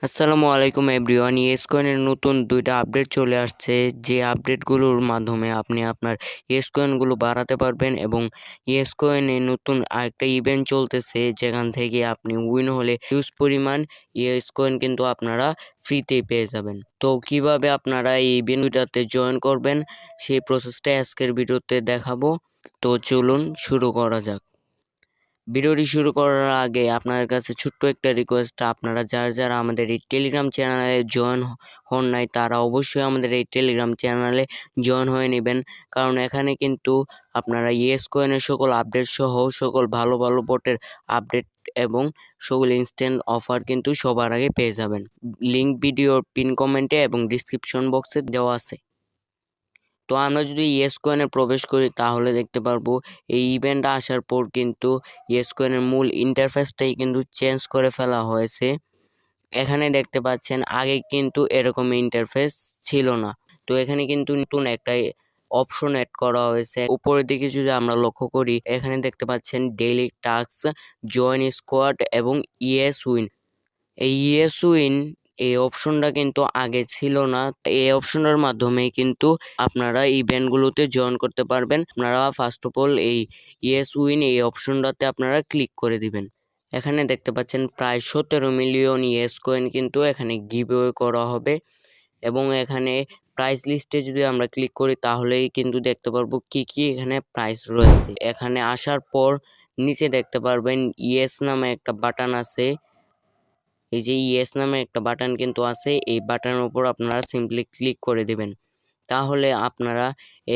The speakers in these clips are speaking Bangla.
আসসালামু আলাইকুম এভরিওয়ান। ইয়েস কয়েনের নতুন 2টা আপডেট চলে আসছে, যে আপডেটগুলোর মাধ্যমে আপনি আপনার ইয়েস কয়েনগুলো বাড়াতে পারবেন। এবং ইয়েস কয়েনে নতুন আরেকটা ইভেন্ট চলতেছে, যেখান থেকে আপনি উইন হলে হিউজ পরিমাণ ইয়েস কয়েন কিন্তু আপনারা ফ্রিতেই পেয়ে যাবেন। তো কিভাবে আপনারা এই ইভেন্ট 2টাতে জয়েন করবেন সেই প্রসেসটা আজকের ভিডিওতে দেখাবো। তো চলুন শুরু করা যাক। ভিডিওটি শুরু করার আগে আপনাদের কাছে ছোট্ট একটা রিকোয়েস্ট, আপনারা যারা আমাদের এই টেলিগ্রাম চ্যানেলে জয়েন হন নাই তারা অবশ্যই আমাদের এই টেলিগ্রাম চ্যানেলে জয়েন হয়ে নেবেন, কারণ এখানে কিন্তু আপনারা ইয়েস কয়েনের সকল আপডেট সহ সকল ভালো ভালো বটের আপডেট এবং সকল ইনস্ট্যান্ট অফার কিন্তু সবার আগে পেয়ে যাবেন। লিঙ্ক ভিডিওর পিন কমেন্টে এবং ডিসক্রিপশন বক্সে দেওয়া আছে। তো আমরা যদি ইয়েস কয়েনে প্রবেশ করি তাহলে দেখতে পারবো এই ইভেন্ট আসার পর কিন্তু ইয়েস কয়েনের মূল ইন্টারফেসটাই কিন্তু চেঞ্জ করে ফেলা হয়েছে। এখানে দেখতে পাচ্ছেন আগে কিন্তু এরকম ইন্টারফেস ছিল না। তো এখানে কিন্তু নতুন একটা অপশন অ্যাড করা হয়েছে। উপরের দিকে যদি আমরা লক্ষ্য করি, এখানে দেখতে পাচ্ছেন ডেইলি টাস্ক, জয়েন স্কোয়াড এবং ইয়েস উইন। এই ইয়েস উইন এই অপশনটা কিন্তু আগে ছিল না। এই অপশনটার মাধ্যমে কিন্তু আপনারা ইভেন্টগুলোতে জয়েন করতে পারবেন। আপনারা ফার্স্ট অফ অল এই ইয়েস উইন এই অপশনটাতে আপনারা ক্লিক করে দিবেন। এখানে দেখতে পাচ্ছেন প্রায় 17 মিলিয়ন ইয়েস কয়েন কিন্তু এখানে গিভওয়ে করা হবে। এবং এখানে প্রাইস লিস্টে যদি আমরা ক্লিক করি তাহলেই কিন্তু দেখতে পারবো কি কি এখানে প্রাইস রয়েছে। এখানে আসার পর নিচে দেখতে পারবেন ইয়েস নামে একটা বাটন আছে। এই যে ইয়েস নামে একটা বাটন কিন্তু আছে, এই বাটনের উপর আপনারা সিম্পলি ক্লিক করে দিবেন। তাহলে আপনারা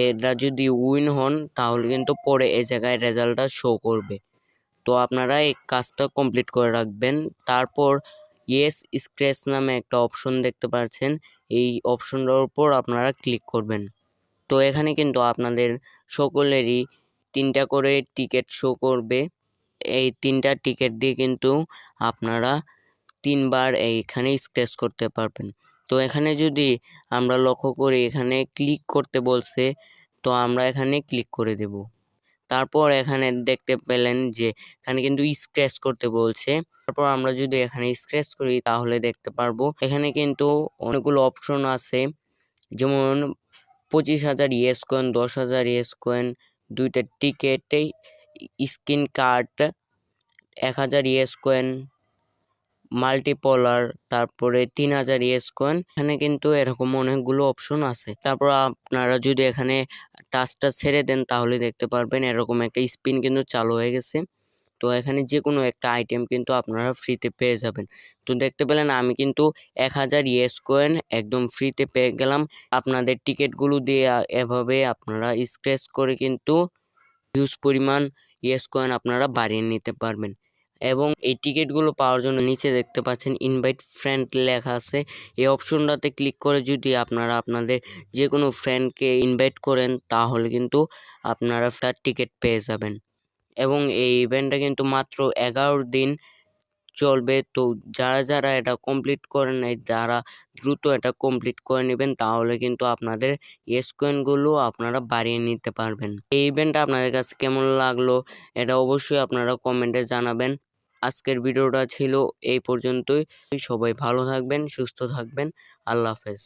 এরা যদি উইন হন তাহলে কিন্তু পরে এই জায়গায় রেজাল্টটা শো করবে। তো আপনারা এই কাজটা কমপ্লিট করে রাখবেন। তারপর ইয়েস স্ক্র্যাচ নামে একটা অপশন দেখতে পাচ্ছেন, এই অপশনটার উপর আপনারা ক্লিক করবেন। তো এখানে কিন্তু আপনাদের সকলেরই 3টা করে টিকিট শো করবে। এই 3টা টিকিট দিয়ে কিন্তু আপনারা 3বার এইখানে স্ক্র্যাচ করতে পারবেন। তো এখানে যদি আমরা লক্ষ্য করি, এখানে ক্লিক করতে বলছে, তো আমরা এখানে ক্লিক করে দেব। তারপর এখানে দেখতে পেলেন যে এখানে কিন্তু স্ক্র্যাচ করতে বলছে। তারপর আমরা যদি এখানে স্ক্র্যাচ করি তাহলে দেখতে পারবো এখানে কিন্তু অনেকগুলো অপশন আছে, যেমন 25,000 ইয়েস কয়েন, 10,000 ইয়েস কয়েন, 2টা টিকেটে স্ক্রিন কার্ড, 1,000 ইয়েস কয়েন, মাল্টিপলার, তারপরে 3,000 ইয়েস কয়েন। এখানে কিন্তু এরকম অনেকগুলো অপশন আছে। তারপর আপনারা যদি এখানে টাচটা ছেড়ে দেন তাহলে দেখতে পারবেন এরকম একটা স্পিন কিন্তু চালু হয়ে গেছে। তো এখানে যে কোনো একটা আইটেম কিন্তু আপনারা ফ্রিতে পেয়ে যাবেন। তো দেখতে পেলেন আমি কিন্তু 1,000 ইয়েস কয়েন একদম ফ্রিতে পেয়ে গেলাম। আপনাদের টিকিটগুলো দিয়ে এভাবে আপনারা স্ক্র্যাচ করে কিন্তু হিউজ পরিমাণ ইয়েস কয়েন আপনারা বাড়িয়ে নিতে পারবেন। এবং এই টিকিটগুলো পাওয়ার জন্য নিচে দেখতে পাচ্ছেন ইনভাইট ফ্রেন্ড লেখা আছে। এই অপশনটাতে ক্লিক করে যদি আপনারা আপনাদের যে কোনো ফ্রেন্ডকে ইনভাইট করেন তাহলে কিন্তু আপনারা ফ্ল্যাট টিকিট পেয়ে যাবেন। এবং এই ইভেন্টটা কিন্তু মাত্র 11 দিন চলবে। তো যারা এটা কমপ্লিট করেন নাই, যারা দ্রুত এটা কমপ্লিট করে নেবেন তাহলে কিন্তু আপনাদের ইয়েস কয়েনগুলো আপনারা বাড়িয়ে নিতে পারবেন। এই ইভেন্টটা আপনাদের কাছে কেমন লাগলো এটা অবশ্যই আপনারা কমেন্টে জানাবেন। আজকের ভিডিওটা ছিল এই পর্যন্তই। সবাই ভালো থাকবেন, সুস্থ থাকবেন। আল্লাহ হাফেজ।